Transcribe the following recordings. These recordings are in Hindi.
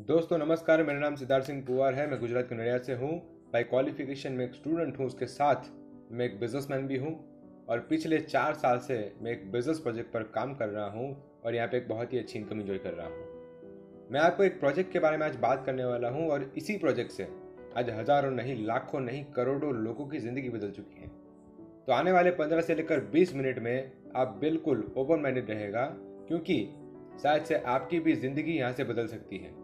दोस्तों नमस्कार, मेरा नाम सिद्धार्थ सिंह पुवार है। मैं गुजरात के नडियाद से हूँ। बाई क्वालिफिकेशन में एक स्टूडेंट हूँ, उसके साथ मैं एक बिजनेसमैन भी हूँ और पिछले 4 साल से मैं एक बिजनेस प्रोजेक्ट पर काम कर रहा हूँ और यहाँ पे एक बहुत ही अच्छी इनकम एंजॉय कर रहा हूँ। मैं आपको एक प्रोजेक्ट के बारे में आज बात करने वाला हूँ और इसी प्रोजेक्ट से आज हज़ारों नहीं, लाखों नहीं, करोड़ों लोगों की ज़िंदगी बदल चुकी है। तो आने वाले 15 से लेकर 20 मिनट में आप बिल्कुल ओपन माइंडेड रहेगा, क्योंकि शायद से आपकी भी ज़िंदगी यहाँ से बदल सकती है।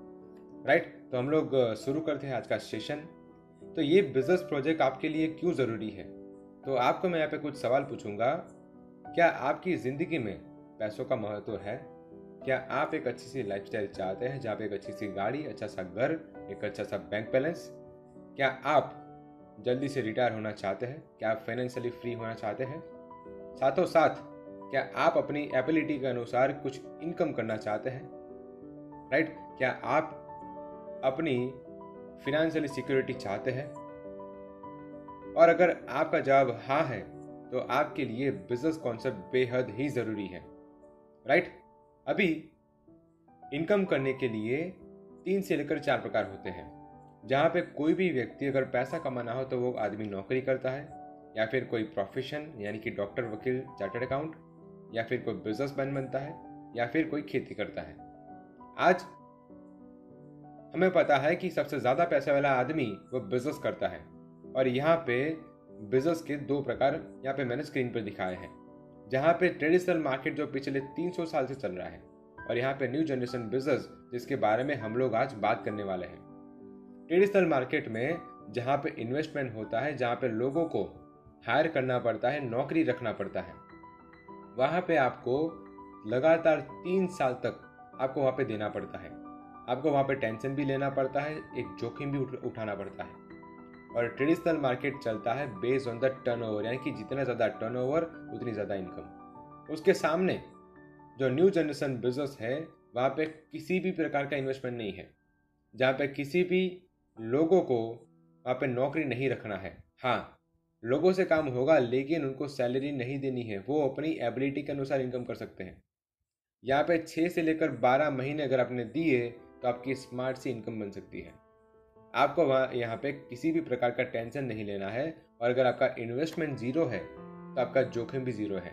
राइट, तो हम लोग शुरू करते हैं आज का सेशन। तो ये बिजनेस प्रोजेक्ट आपके लिए क्यों ज़रूरी है? तो आपको मैं यहाँ पे कुछ सवाल पूछूंगा। क्या आपकी ज़िंदगी में पैसों का महत्व है? क्या आप एक अच्छी सी लाइफस्टाइल चाहते हैं, जहाँ पे एक अच्छी सी गाड़ी, अच्छा सा घर, एक अच्छा सा बैंक बैलेंस? क्या आप जल्दी से रिटायर होना चाहते हैं? क्या आप फाइनेंशियली फ्री होना चाहते हैं? साथों साथ क्या आप अपनी एबिलिटी के अनुसार कुछ इनकम करना चाहते हैं? राइट, क्या आप अपनी फिनेंशियली सिक्योरिटी चाहते हैं? और अगर आपका जवाब हाँ है तो आपके लिए बिजनेस कॉन्सेप्ट बेहद ही जरूरी है। राइट, अभी इनकम करने के लिए 3 से लेकर 4 प्रकार होते हैं। जहाँ पे कोई भी व्यक्ति अगर पैसा कमाना हो तो वो आदमी नौकरी करता है, या फिर कोई प्रोफेशन यानी कि डॉक्टर, वकील, चार्टर्ड अकाउंट, या फिर कोई बिजनेसमैन बनता है, या फिर कोई खेती करता है। आज हमें पता है कि सबसे ज़्यादा पैसे वाला आदमी वो बिजनेस करता है, और यहाँ पे बिजनेस के 2 प्रकार यहाँ पे मैंने स्क्रीन पर दिखाए हैं। जहाँ पे ट्रेडिशनल मार्केट जो पिछले 300 साल से चल रहा है, और यहाँ पे न्यू जनरेशन बिजनेस जिसके बारे में हम लोग आज बात करने वाले हैं। ट्रेडिशनल मार्केट में जहाँ पे इन्वेस्टमेंट होता है, जहाँ पे लोगों को हायर करना पड़ता है, नौकरी रखना पड़ता है, वहाँ पे आपको लगातार 3 साल तक आपको वहाँ पे देना पड़ता है। आपको वहाँ पे टेंशन भी लेना पड़ता है, एक जोखिम भी उठाना पड़ता है। और ट्रेडिशनल मार्केट चलता है बेस्ड ऑन द टर्नओवर, यानी कि जितना ज़्यादा टर्नओवर उतनी ज़्यादा इनकम। उसके सामने जो न्यू जनरेशन बिजनेस है, वहाँ पे किसी भी प्रकार का इन्वेस्टमेंट नहीं है, जहाँ पे किसी भी लोगों को वहाँ पे नौकरी नहीं रखना है। हाँ, लोगों से काम होगा लेकिन उनको सैलरी नहीं देनी है, वो अपनी एबिलिटी के अनुसार इनकम कर सकते हैं। यहाँ पे 6 से लेकर 12 महीने अगर आपने दिए तो आपकी स्मार्ट सी इनकम बन सकती है। आपको वहाँ यहाँ पे किसी भी प्रकार का टेंशन नहीं लेना है, और अगर आपका इन्वेस्टमेंट ज़ीरो है तो आपका जोखिम भी ज़ीरो है।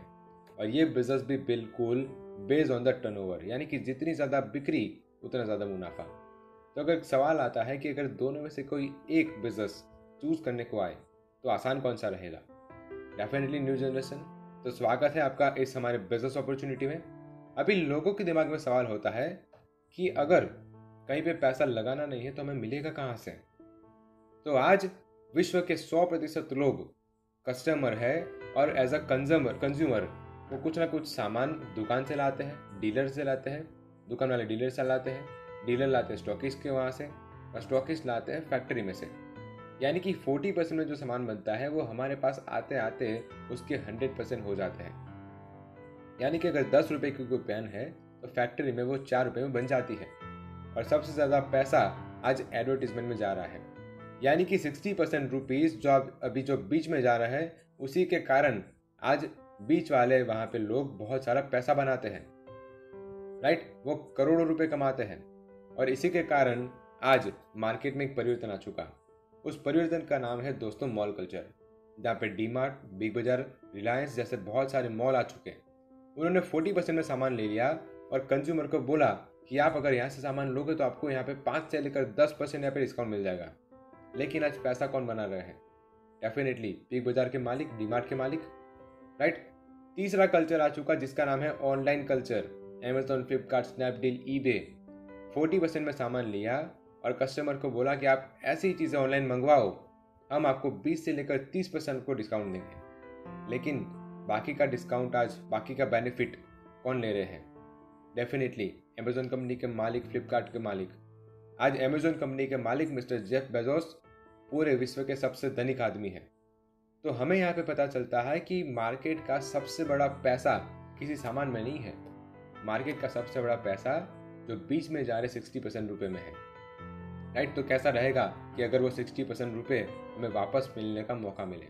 और ये बिजनेस भी बिल्कुल बेस्ड ऑन द टर्नओवर, यानी कि जितनी ज़्यादा बिक्री उतना ज़्यादा मुनाफा। तो अगर सवाल आता है कि अगर दोनों में से कोई एक बिजनेस चूज करने को आए तो आसान कौन सा रहेगा? Definitely new generation. तो स्वागत है आपका इस हमारे बिजनेस अपॉर्चुनिटी में। अभी लोगों के दिमाग में सवाल होता है कि अगर कहीं पे पैसा लगाना नहीं है तो हमें मिलेगा कहाँ से? तो आज विश्व के 100% लोग कस्टमर है, और एज अ कंज्यूमर वो कुछ ना कुछ सामान दुकान से लाते हैं, डीलर से लाते हैं, दुकान वाले डीलर से लाते हैं, डीलर लाते हैं स्टॉकिस्ट के वहाँ से, और स्टॉकिस्ट लाते हैं फैक्ट्री में से। यानी कि 40% में जो सामान बनता है वो हमारे पास आते आते उसके 100% हो जाते हैं। यानी कि अगर 10 रुपये की कोई पेन है तो फैक्ट्री में वो 4 रुपये में बन जाती है। और सबसे ज़्यादा पैसा आज एडवर्टीजमेंट में जा रहा है, यानी कि 60% रुपीज़ जो अभी जो बीच में जा रहा है, उसी के कारण आज बीच वाले वहाँ पे लोग बहुत सारा पैसा बनाते हैं। राइट, वो करोड़ों रुपए कमाते हैं, और इसी के कारण आज मार्केट में एक परिवर्तन आ चुका। उस परिवर्तन का नाम है दोस्तों मॉल कल्चर, जहाँ पे डी मार्ट, बिग बाजार, रिलायंस जैसे बहुत सारे मॉल आ चुके हैं। उन्होंने 40% में सामान ले लिया और कंज्यूमर को बोला कि आप अगर यहाँ से सामान लोगे तो आपको यहाँ पे 5 से लेकर 10% यहाँ पे डिस्काउंट मिल जाएगा। लेकिन आज पैसा कौन बना रहे हैं? डेफिनेटली बिग बाजार के मालिक, डी मार्ट के मालिक। राइट, तीसरा कल्चर आ चुका जिसका नाम है online culture. Amazon, Flipkart, Snapdeal, eBay 40% में सामान लिया और कस्टमर को बोला कि आप ऐसी चीज़ें ऑनलाइन मंगवाओ, हम आपको 20 से लेकर 30% को डिस्काउंट देंगे। लेकिन बाकी का डिस्काउंट, आज बाकी का बेनिफिट कौन ले रहे हैं? डेफिनेटली अमेजोन कंपनी के मालिक, फ्लिपकार्ट के मालिक। आज अमेजोन कंपनी के मालिक मिस्टर जेफ बेजोस पूरे विश्व के सबसे धनिक आदमी हैं। तो हमें यहाँ पे पता चलता है कि मार्केट का सबसे बड़ा पैसा किसी सामान में नहीं है। मार्केट का सबसे बड़ा पैसा जो बीच में जा रहे 60% रुपये में है। राइट, तो कैसा रहेगा कि अगर वो 60% रुपये हमें वापस मिलने का मौका मिले?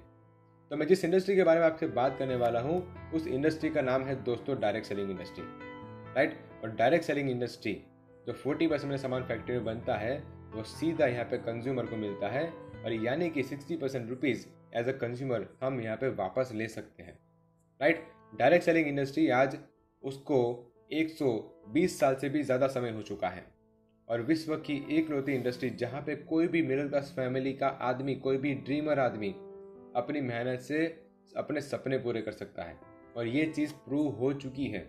तो मैं जिस इंडस्ट्री के बारे में आपसे बात करने वाला हूँ, उस इंडस्ट्री का नाम है दोस्तों डायरेक्ट सेलिंग इंडस्ट्री। राइट, और डायरेक्ट सेलिंग इंडस्ट्री जो 40% में सामान फैक्ट्री में बनता है वो सीधा यहाँ पे कंज्यूमर को मिलता है, और यानी कि 60% रुपीज़ एज अ कंज्यूमर हम यहाँ पे वापस ले सकते हैं, राइट। डायरेक्ट सेलिंग इंडस्ट्री आज उसको 120 साल से भी ज़्यादा समय हो चुका है, और विश्व की एकलौती इंडस्ट्री जहाँ पे कोई भी मिडिल क्लास फैमिली का आदमी, कोई भी ड्रीमर आदमी अपनी मेहनत से अपने सपने पूरे कर सकता है, और ये चीज़ प्रूव हो चुकी है,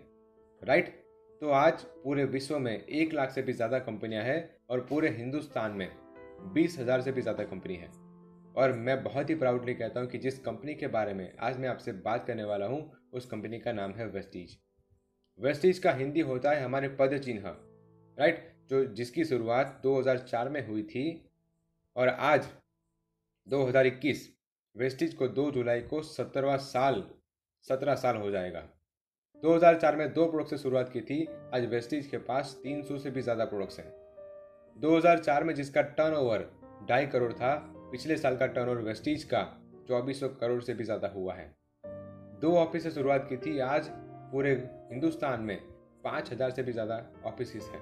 राइट। तो आज पूरे विश्व में 1 लाख से भी ज़्यादा कंपनियां हैं, और पूरे हिंदुस्तान में 20,000 से भी ज़्यादा कंपनी है। और मैं बहुत ही प्राउडली कहता हूँ कि जिस कंपनी के बारे में आज मैं आपसे बात करने वाला हूँ उस कंपनी का नाम है वेस्टीज। वेस्टीज का हिंदी होता है हमारे पद चिन्ह, राइट, जो जिसकी शुरुआत 2004 में हुई थी, और आज 2021 वेस्टीज को 2 जुलाई को 17 साल हो जाएगा। 2004 में 2 प्रोडक्ट से शुरुआत की थी, आज वेस्टीज के पास 300 से भी ज़्यादा प्रोडक्ट्स हैं। 2004 में जिसका टर्नओवर 2.5 करोड़ था, पिछले साल का टर्नओवर वेस्टीज का 2400 करोड़ से भी ज़्यादा हुआ है। 2 ऑफिस से शुरुआत की थी, आज पूरे हिंदुस्तान में 5000 से भी ज़्यादा ऑफिस हैं।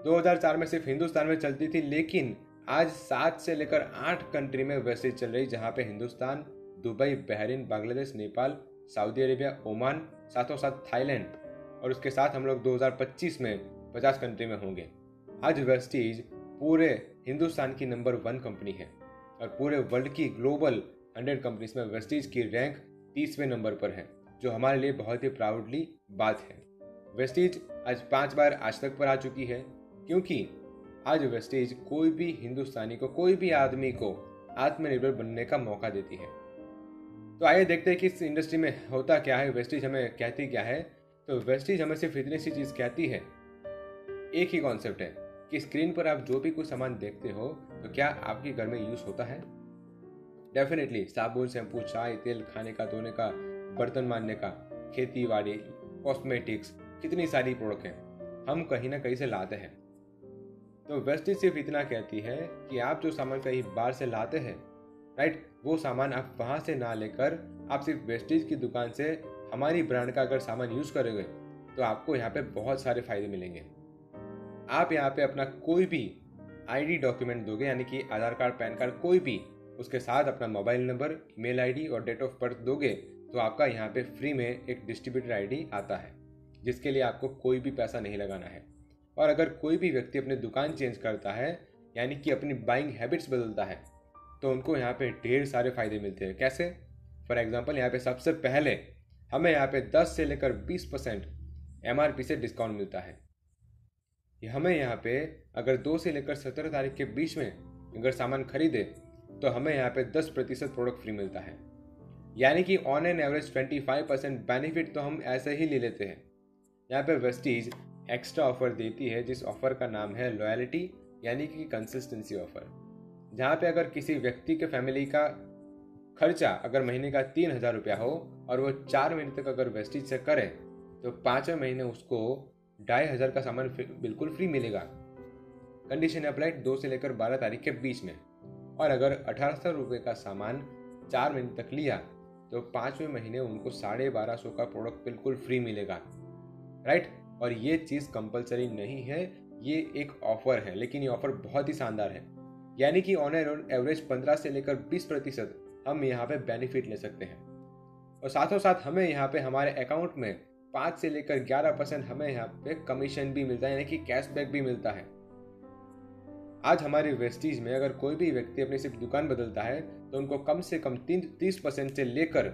2004 में सिर्फ हिंदुस्तान में चलती थी, लेकिन आज 7 से लेकर 8 कंट्री में वेस्टीज चल रही, जहाँ पे Hindustan, Dubai, Bahrain, Bangladesh, Nepal, Saudi Arabia, Oman, साथों साथ थाईलैंड, और उसके साथ हम लोग 2025 में 50 कंट्री में होंगे। आज वेस्टीज पूरे हिंदुस्तान की नंबर 1 कंपनी है, और पूरे वर्ल्ड की ग्लोबल 100 कंपनीज में वेस्टीज की रैंक 30वें नंबर पर है, जो हमारे लिए बहुत ही प्राउडली बात है। वेस्टीज आज 5 बार आज तक पर आ चुकी है, क्योंकि आज वेस्टीज कोई भी हिंदुस्तानी को, कोई भी आदमी को आत्मनिर्भर बनने का मौका देती है। तो आइए देखते हैं कि इस इंडस्ट्री में होता क्या है, वेस्टीज हमें कहती क्या है। तो वेस्टीज हमें सिर्फ इतनी सी चीज़ कहती है, एक ही कॉन्सेप्ट है कि स्क्रीन पर आप जो भी कुछ सामान देखते हो तो क्या आपके घर में यूज़ होता है। डेफिनेटली साबुन, शैम्पू, चाय, तेल, खाने का, धोने का, बर्तन मांजने का, खेती बाड़ी, कॉस्मेटिक्स, कितनी सारी प्रोडक्ट हैं, हम कहीं ना कहीं से लाते हैं। तो वेस्टीज सिर्फ इतना कहती है कि आप जो सामान कहीं बाहर से लाते हैं, राइट, वो सामान आप वहाँ से ना लेकर आप सिर्फ वेस्टीज की दुकान से हमारी ब्रांड का अगर सामान यूज़ करोगे तो आपको यहाँ पे बहुत सारे फायदे मिलेंगे। आप यहाँ पे अपना कोई भी आईडी डॉक्यूमेंट दोगे, यानी कि आधार कार्ड, पैन कार्ड, कोई भी, उसके साथ अपना मोबाइल नंबर, ईमेल आईडी और डेट ऑफ बर्थ दोगे तो आपका यहाँ पे फ्री में एक डिस्ट्रीब्यूटर आईडी आता है, जिसके लिए आपको कोई भी पैसा नहीं लगाना है। और अगर कोई भी व्यक्ति अपनी दुकान चेंज करता है, यानी कि अपनी बाइंग हैबिट्स बदलता है, तो उनको यहाँ पे ढेर सारे फायदे मिलते हैं। कैसे? फॉर एग्जांपल, यहाँ पे सबसे पहले हमें यहाँ पे 10 से लेकर 20% MRP से डिस्काउंट मिलता है। हमें यहाँ पे अगर 2 से लेकर 17 तारीख के बीच में अगर सामान खरीदे तो हमें यहाँ पे 10% प्रोडक्ट फ्री मिलता है, यानी कि ऑन एन एवरेज 25% बेनिफिट तो हम ऐसे ही ले लेते हैं। यहाँ पे वेस्टीज एक्स्ट्रा ऑफर देती है, जिस ऑफर का नाम है लॉयल्टी, यानी कि कंसिस्टेंसी ऑफर, जहाँ पे अगर किसी व्यक्ति के फैमिली का खर्चा अगर महीने का 3,000 रुपया हो और वो 4 महीने तक अगर वेस्टीज से करे तो 5वें महीने उसको 2,500 का सामान बिल्कुल फ्री मिलेगा। कंडीशन अप्लाइड 2 से लेकर 12 तारीख के बीच में। और अगर 1,800 रुपये का सामान 4 महीने तक लिया तो 5वें महीने उनको 1250 का प्रोडक्ट बिल्कुल फ्री मिलेगा, राइट। और ये चीज़ कंपलसरी नहीं है, ये एक ऑफर है, लेकिन ये ऑफर बहुत ही शानदार है, यानी कि ऑन एवरेज 15 से लेकर 20% हम यहाँ पे बेनिफिट ले सकते हैं। और साथों साथ हमें यहाँ पे हमारे अकाउंट में 5 से लेकर 11% हमें यहाँ पे कमीशन भी मिलता है, यानी कि कैशबैक भी मिलता है। आज हमारी वेस्टीज में अगर कोई भी व्यक्ति अपनी सिर्फ दुकान बदलता है तो उनको कम से कम 30% से लेकर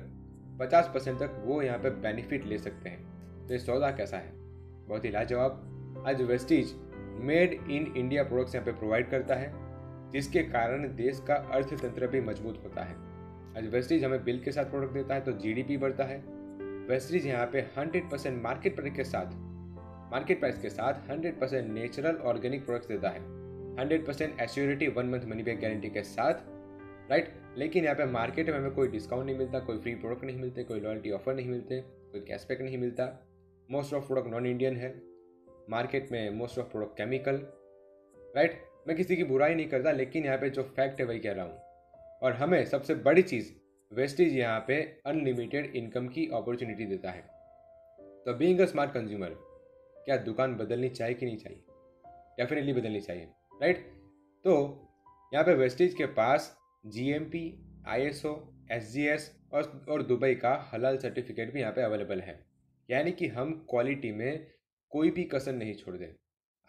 50% तक वो यहाँ पे बेनिफिट ले सकते हैं। तो ये सौदा कैसा है? बहुत ही लाजवाब। आज Vestige made in India products यहाँ पे प्रोवाइड करता है, जिसके कारण देश का अर्थतंत्र भी मजबूत होता है। आज वेस्टीज हमें बिल के साथ प्रोडक्ट देता है तो GDP बढ़ता है। वेस्टीज यहाँ पे 100% मार्केट प्राइस के साथ 100% नेचुरल ऑर्गेनिक प्रोडक्ट्स देता है, 100% assurity 1 month money back guarantee के साथ, राइट। लेकिन यहाँ पे मार्केट में हमें कोई डिस्काउंट नहीं मिलता, कोई फ्री प्रोडक्ट नहीं मिलते, कोई लॉयल्टी ऑफर नहीं मिलते, कोई कैशबैक नहीं मिलता। Most of product non Indian है, मार्केट में most of product chemical, right. मैं किसी की बुराई नहीं करता, लेकिन यहाँ पे जो फैक्ट है वही कह रहा हूँ। और हमें सबसे बड़ी चीज़, वेस्टीज यहाँ पे अनलिमिटेड इनकम की अपॉर्चुनिटी देता है। तो बीइंग अ स्मार्ट कंज्यूमर, क्या दुकान बदलनी चाहिए कि नहीं चाहिए? डेफिनेटली बदलनी चाहिए, राइट। तो यहाँ पे वेस्टीज के पास GMP, ISO, SGS और दुबई का हलाल सर्टिफिकेट भी यहाँ पे अवेलेबल है, यानी कि हम क्वालिटी में कोई भी कसर नहीं छोड़ दें।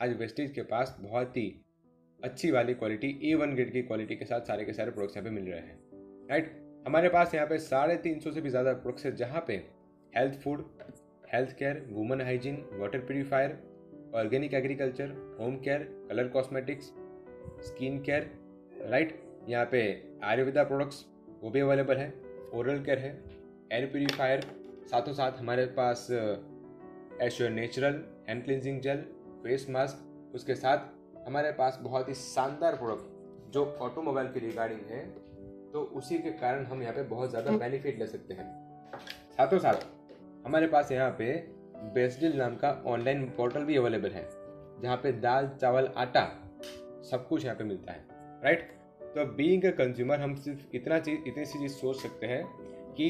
आज वेस्टीज के पास बहुत ही अच्छी वाली क्वालिटी, A1 ग्रेड की क्वालिटी के साथ सारे के सारे प्रोडक्ट्स यहाँ पे मिल रहे हैं, राइट। हमारे पास यहाँ पे 350 से भी ज़्यादा प्रोडक्ट्स है, जहाँ पे health food, health care, women hygiene, water purifier, organic agriculture, home care, colour cosmetics, skin care, right. यहाँ पे आयुर्वेदा प्रोडक्ट्स वो भी अवेलेबल है, ओरल केयर है, एयर प्यूरीफायर, साथों साथ हमारे पास Assure natural hand cleansing gel, face mask. उसके साथ हमारे पास बहुत ही शानदार प्रोडक्ट जो ऑटोमोबाइल के रिगार्डिंग है, तो उसी के कारण हम यहाँ पे बहुत ज़्यादा बेनिफिट ले सकते हैं। साथों साथ हमारे पास यहाँ पे बेस्डिल नाम का ऑनलाइन पोर्टल भी अवेलेबल है, जहाँ पे दाल, चावल, आटा सब कुछ यहाँ पे मिलता है, राइट। तो बीइंग अ कंज्यूमर हम सिर्फ इतनी सी चीज़ सोच सकते हैं कि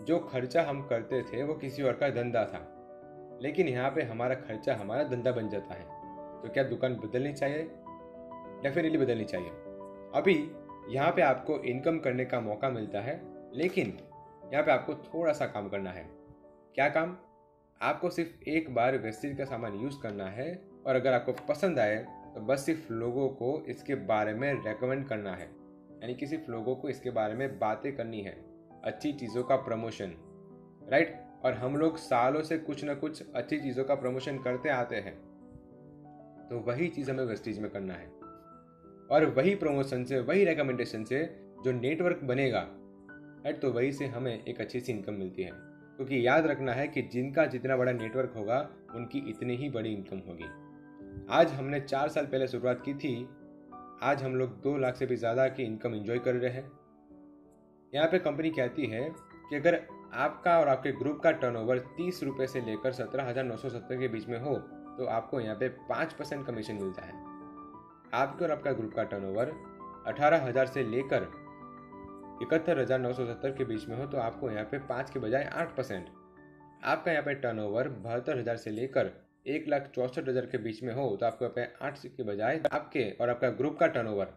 जो खर्चा हम करते थे वो किसी और का धंधा था, लेकिन यहाँ पे हमारा खर्चा हमारा धंधा बन जाता है। तो क्या दुकान बदलनी चाहिए? डेफिनेटली बदलनी चाहिए। अभी यहाँ पे आपको इनकम करने का मौका मिलता है, लेकिन यहाँ पे आपको थोड़ा सा काम करना है। क्या काम? आपको सिर्फ एक बार वेस्टीज का सामान यूज़ करना है, और अगर आपको पसंद आए तो बस सिर्फ लोगों को इसके बारे में रेकमेंड करना है, यानी कि सिर्फ लोगों को इसके बारे में बातें करनी है, अच्छी चीज़ों का प्रमोशन, राइट। और हम लोग सालों से कुछ ना कुछ अच्छी चीज़ों का प्रमोशन करते आते हैं, तो वही चीज़ हमें वेस्टीज में करना है। और वही प्रमोशन से, वही रिकमेंडेशन से जो नेटवर्क बनेगा, राइट, तो वही से हमें एक अच्छी सी इनकम मिलती है। क्योंकि याद रखना है कि जिनका जितना बड़ा नेटवर्क होगा उनकी इतनी ही बड़ी इनकम होगी। आज हमने 4 साल पहले शुरुआत की थी, आज हम लोग 2 लाख से भी ज़्यादा की इनकम एंजॉय कर रहे हैं। यहाँ पे कंपनी कहती है कि अगर आपका और आपके ग्रुप का टर्नओवर 30 रुपये से लेकर 17,970 के बीच में हो, तो आपको यहाँ पे 5% कमीशन मिलता है। आपके और आपका ग्रुप का टर्नओवर 18,000 से लेकर 71,970 के बीच में हो, तो आपको यहाँ पे 5 के बजाय 8%। आपका यहाँ पे टर्नओवर 72,000 से लेकर 1,64,000 के बीच में हो, तो आपको यहाँ पे 8 के बजाय आपके और आपका ग्रुप का टर्नओवर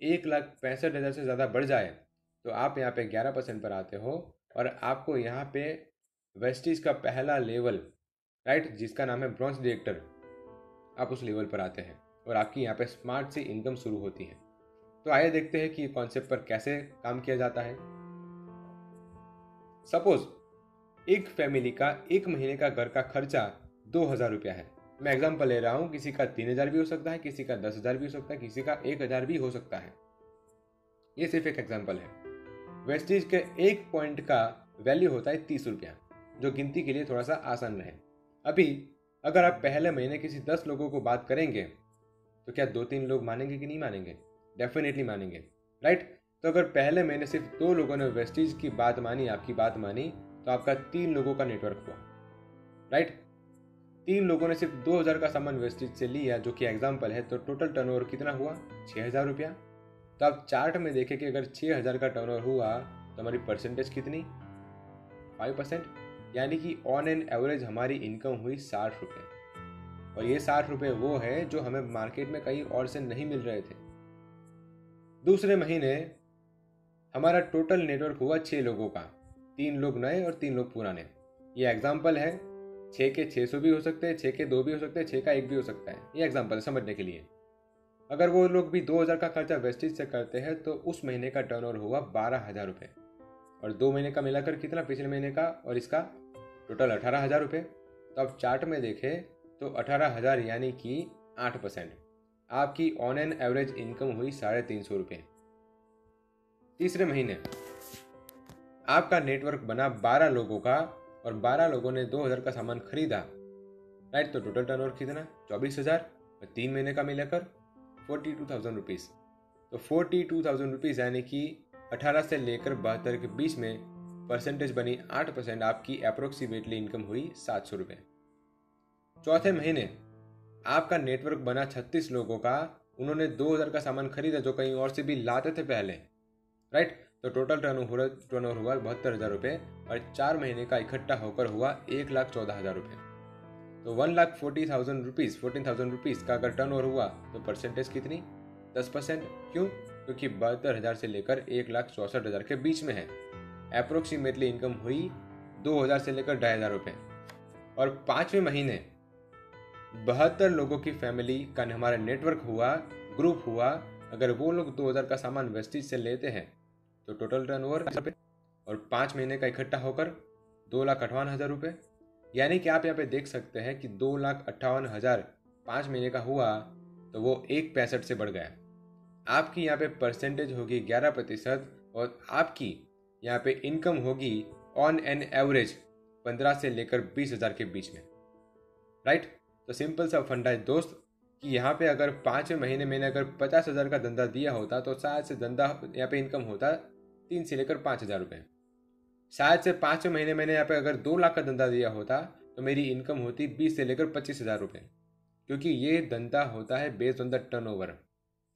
1,65,000 से ज़्यादा बढ़ जाए, तो आप यहाँ पे 11% पर आते हो, और आपको यहाँ पे वेस्टीज का पहला लेवल, राइट, जिसका नाम है ब्रॉन्ज डायरेक्टर, आप उस लेवल पर आते हैं और आपकी यहाँ पे स्मार्ट सी इनकम शुरू होती है। तो आइए देखते हैं कि ये कॉन्सेप्ट पर कैसे काम किया जाता है। सपोज एक फैमिली का 1 महीने का घर का खर्चा 2,000 रुपया है। मैं एग्जांपल ले रहा हूँ, किसी का 3,000 भी हो सकता है, किसी का 10,000 भी हो सकता है, किसी का 1,000 भी हो सकता है। ये सिर्फ एक एग्जांपल है। वेस्टीज के एक पॉइंट का वैल्यू होता है 30 रुपया, जो गिनती के लिए थोड़ा सा आसान रहे। अभी अगर आप पहले महीने किसी 10 लोगों को बात करेंगे, तो क्या 2-3 लोग मानेंगे कि नहीं मानेंगे? डेफिनेटली मानेंगे, राइट। तो अगर पहले महीने सिर्फ 2 लोगों ने वेस्टीज की बात मानी, आपकी बात मानी, तो आपका 3 लोगों का नेटवर्क हुआ, राइट। 3 लोगों ने सिर्फ 2,000 का सामान वेस्टीज से लिया, जो कि एग्जाम्पल है, तो टोटल टर्नओवर कितना हुआ? 6,000 रुपया। तो आप चार्ट में देखें कि अगर 6,000 का टर्नओवर हुआ तो हमारी परसेंटेज कितनी? 5%, यानी कि ऑन एन एवरेज हमारी इनकम हुई 60 रुपये। और ये 60 रुपये वो है जो हमें मार्केट में कहीं और से नहीं मिल रहे थे। दूसरे महीने हमारा टोटल नेटवर्क हुआ 6 लोगों का, 3 लोग नए और 3 लोग पुराने। ये एग्जाम्पल है, 6 के 600 भी हो सकते हैं, 6 के 2 भी हो सकते हैं, 6 का 1 भी हो सकता है। ये एग्जाम्पल है समझने के लिए। अगर वो लोग भी 2,000 का खर्चा वेस्टीज से करते हैं, तो उस महीने का टर्नओवर हुआ 12,000 रुपये, और 2 महीने का मिलाकर कितना? पिछले महीने का और इसका टोटल 18,000 रुपये। तो आप चार्ट में देखें तो 18,000 यानी कि 8%, आपकी ऑन एन एवरेज इनकम हुई 350 रुपये। तीसरे महीने आपका नेटवर्क बना 12 लोगों का, और 12 लोगों ने 2,000 का सामान खरीदा, राइट। तो टोटल टर्नओवर कितना? 24,000, और 3 महीने का मिलाकर 42,000 रुपीज़। तो 42,000 रुपीज़ यानी कि 18 से लेकर 72 के बीच में परसेंटेज बनी 8%, आपकी अप्रोक्सीमेटली इनकम हुई 700 रुपये। चौथे महीने आपका नेटवर्क बना 36 लोगों का, उन्होंने 2,000 का सामान खरीदा जो कहीं और से भी लाते थे पहले, राइट। तो टोटल टर्नओवर हुआ 72,000 रुपये, और 4 महीने का इकट्ठा होकर हुआ 1,14,000 रुपये। तो 1,40,000 रुपीज़ 14,000 रुपीज़ का अगर टर्न ओवर हुआ तो परसेंटेज कितनी? 10%। क्यों? क्योंकि 72,000 से लेकर 1,64,000 के बीच में है। अप्रोक्सीमेटली इनकम हुई 2,000 से लेकर 2,500 रुपये। और 5वें महीने 72 लोगों की फैमिली का हमारा नेटवर्क हुआ, ग्रुप हुआ। अगर वो लोग 2,000 का सामान वेस्टिज से लेते हैं तो टोटल टर्नओवर और 5 महीने का इकट्ठा होकर 2,58,000 रुपये। यानी कि आप यहाँ पे देख सकते हैं कि 2,58,000 5 महीने का हुआ तो वो 1.65 से बढ़ गया। आपकी यहाँ पे परसेंटेज होगी 11% और आपकी यहाँ पे इनकम होगी ऑन एन एवरेज 15 से लेकर 20,000 के बीच में। राइट? तो सिंपल सा फंडा है दोस्त कि यहाँ पे अगर 5वें महीने मैंने अगर 50,000 का धंधा दिया होता तो शायद से धंधा यहाँ पे इनकम होता 3 से लेकर 5,000 रुपये। शायद से 5वें महीने मैंने यहाँ पे अगर 2 लाख का धंधा दिया होता तो मेरी इनकम होती 20 से लेकर 25,000 रुपये, क्योंकि ये धंधा होता है based on the turnover.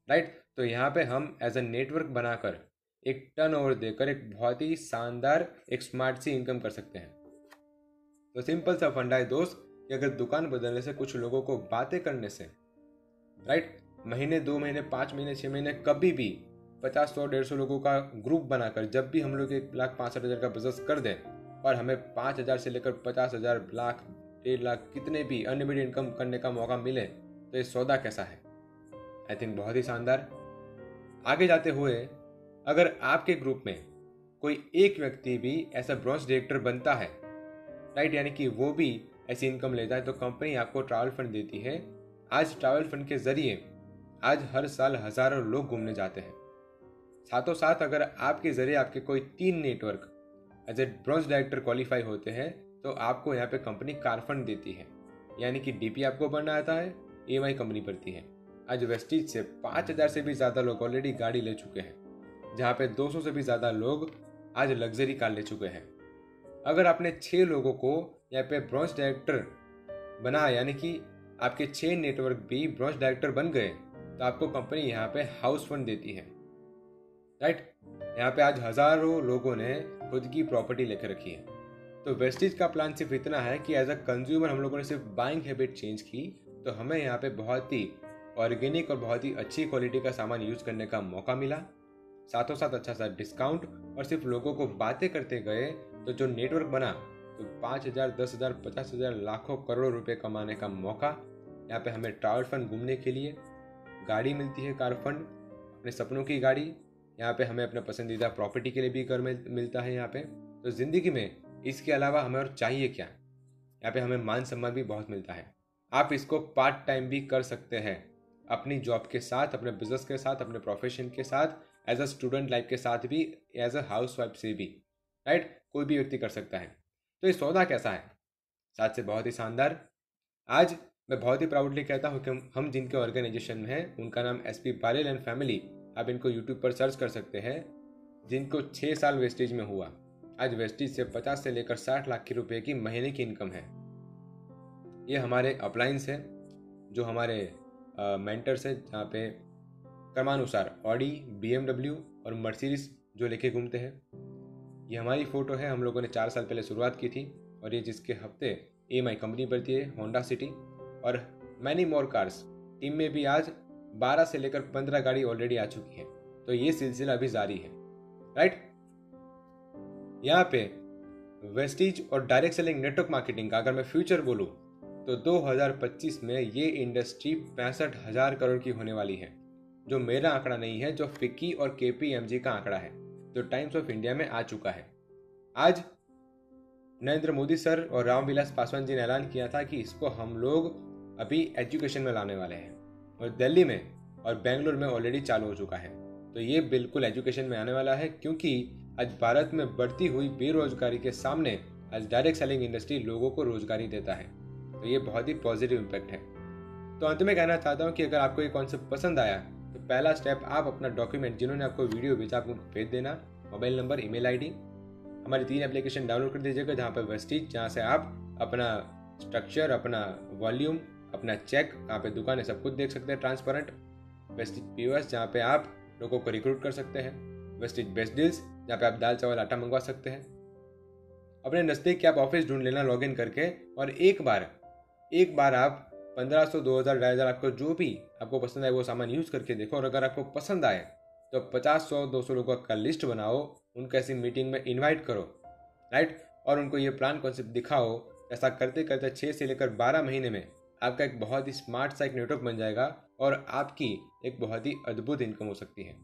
Right? तो यहाँ पे हम एज अ नेटवर्क बनाकर एक टर्नओवर देकर एक बहुत ही शानदार एक स्मार्ट सी इनकम कर सकते हैं। तो सिंपल सा फंडा है दोस्त कि अगर दुकान बदलने से, कुछ लोगों को बातें करने से, राइट, महीने 2 महीने 5 महीने 6 महीने कभी भी 50 100 150 लोगों का ग्रुप बनाकर जब भी हम लोग 1,65,000 का बिजनेस कर दें और हमें 5,000 से लेकर 50,000 लाख 1.5 लाख कितने भी अनलिमिटेड इनकम करने का मौका मिले तो ये सौदा कैसा है? आई थिंक बहुत ही शानदार। आगे जाते हुए अगर आपके ग्रुप में कोई एक व्यक्ति भी ऐसा ब्रॉन्ज डायरेक्टर बनता है, राइट, यानी कि वो भी ऐसी इनकम लेता है, तो कंपनी आपको ट्रैवल फंड देती है। आज ट्रैवल फंड के जरिए आज हर साल हजारों लोग घूमने जाते हैं। साथों साथ अगर आपके जरिए आपके कोई 3 network as a bronze director qualify होते हैं तो आपको यहाँ पे कंपनी कार फंड देती है, यानी कि डीपी आपको भरना आता है, EMI कंपनी भरती है। आज वेस्टिज से 5,000 से भी ज़्यादा लोग ऑलरेडी गाड़ी ले चुके हैं, जहाँ पे 200 से भी ज़्यादा लोग आज लग्जरी कार ले चुके हैं। अगर आपने 6 लोगों को यहाँ पे ब्रॉन्ज डायरेक्टर बना, यानी कि आपके 6 नेटवर्क भी ब्रॉन्ज डायरेक्टर बन गए, तो आपको कंपनी यहाँ पे हाउस फंड देती है। राइट? यहाँ पे आज हजारों लोगों ने खुद की प्रॉपर्टी लेकर रखी है। तो वेस्टिज का प्लान सिर्फ इतना है कि एज अ कंज्यूमर हम लोगों ने सिर्फ बाइंग हैबिट चेंज की तो हमें यहाँ पे बहुत ही ऑर्गेनिक और बहुत ही अच्छी क्वालिटी का सामान यूज करने का मौका मिला, साथों साथ अच्छा सा डिस्काउंट, और सिर्फ लोगों को बातें करते गए तो जो नेटवर्क बना तो 5,000 10,000 50,000 लाखों करोड़ों रुपए कमाने का मौका। यहाँ पे हमें ट्रैवल फंड घूमने के लिए, गाड़ी मिलती है कार फंड, अपने सपनों की गाड़ी, यहाँ पे हमें अपने पसंदीदा प्रॉपर्टी के लिए भी घर मिलता है यहाँ पे। तो ज़िंदगी में इसके अलावा हमें और चाहिए क्या? यहाँ पे हमें मान सम्मान भी बहुत मिलता है। आप इसको पार्ट टाइम भी कर सकते हैं, अपनी जॉब के साथ, अपने बिजनेस के साथ, अपने प्रोफेशन के साथ, एज अ स्टूडेंट लाइफ के साथ भी, एज अ हाउस वाइफ से भी। राइट? कोई भी व्यक्ति कर सकता है। तो ये सौदा कैसा है? साथ से बहुत ही शानदार। आज मैं बहुत ही प्राउडली कहता हूँ कि हम जिनके ऑर्गेनाइजेशन में हैं उनका नाम SP बालेल एंड फैमिली, आप इनको यूट्यूब पर सर्च कर सकते हैं, जिनको 6 साल वेस्टेज में हुआ। आज वेस्टेज से 50 से लेकर 60 लाख की रुपए की महीने की इनकम है। ये हमारे अपलाइंस है, जो हमारे मेंटर्स है, जहाँ पे क्रमानुसार ऑडी, BMW और मर्सिडीज जो लेके घूमते हैं। ये हमारी फ़ोटो है, हम लोगों ने 4 साल पहले शुरुआत की थी, और ये जिसके हफ्ते EMI कंपनी भरती है, होंडा सिटी, और मैनी मोर कार्स। टीम में भी आज 12 से लेकर 15 गाड़ी ऑलरेडी आ चुकी है, तो ये सिलसिला अभी जारी है। राइट? यहाँ पे वेस्टिज और डायरेक्ट सेलिंग नेटवर्क मार्केटिंग का अगर मैं फ्यूचर बोलूँ तो 2025 में ये इंडस्ट्री 65,000 करोड़ की होने वाली है, जो मेरा आंकड़ा नहीं है, जो फिक्की और KPMG का आंकड़ा है, जो टाइम्स ऑफ इंडिया में आ चुका है। आज नरेंद्र मोदी सर और रामविलास पासवान जी ने ऐलान किया था कि इसको हम लोग अभी एजुकेशन में लाने वाले हैं, और दिल्ली में और बेंगलुरु में ऑलरेडी चालू हो चुका है। तो ये बिल्कुल एजुकेशन में आने वाला है, क्योंकि आज भारत में बढ़ती हुई बेरोजगारी के सामने आज डायरेक्ट सेलिंग इंडस्ट्री लोगों को रोजगारी देता है। तो ये बहुत ही पॉजिटिव इम्पैक्ट है। तो अंत में कहना चाहता हूँ कि अगर आपको ये कॉन्सेप्ट पसंद आया तो पहला स्टेप, आप अपना डॉक्यूमेंट, जिन्होंने आपको वीडियो भेजा, आप उनको भेज देना, मोबाइल नंबर, ईमेल ID। हमारी 3 एप्लीकेशन डाउनलोड कर दीजिएगा, जहाँ पर वेस्टिज, जहाँ से आप अपना स्ट्रक्चर, अपना वॉल्यूम, अपना चेक, कहाँ पे दुकान है, सब कुछ देख सकते हैं ट्रांसपेरेंट। वेस्टिज POS, जहाँ पे आप लोगों को रिक्रूट कर सकते हैं। वेस्टिज बेस्ट डील्स, जहाँ पे आप दाल चावल आटा मंगवा सकते हैं। अपने नज़दीक के आप ऑफिस ढूंढ लेना लॉगिन करके, और एक बार एक बार आप 1500, 2000, 2500 आपको जो भी आपको पसंद आए वो सामान यूज़ करके देखो, और अगर आपको पसंद आए तो 50, 100, 200 लोगों का लिस्ट बनाओ, उनको ऐसी मीटिंग में इनवाइट करो, राइट, और उनको ये प्लान कॉन्सेप्ट दिखाओ। ऐसा करते करते 6 से लेकर 12 महीने में आपका एक बहुत ही स्मार्ट सा एक नेटवर्क बन जाएगा और आपकी एक बहुत ही अद्भुत इनकम हो सकती है।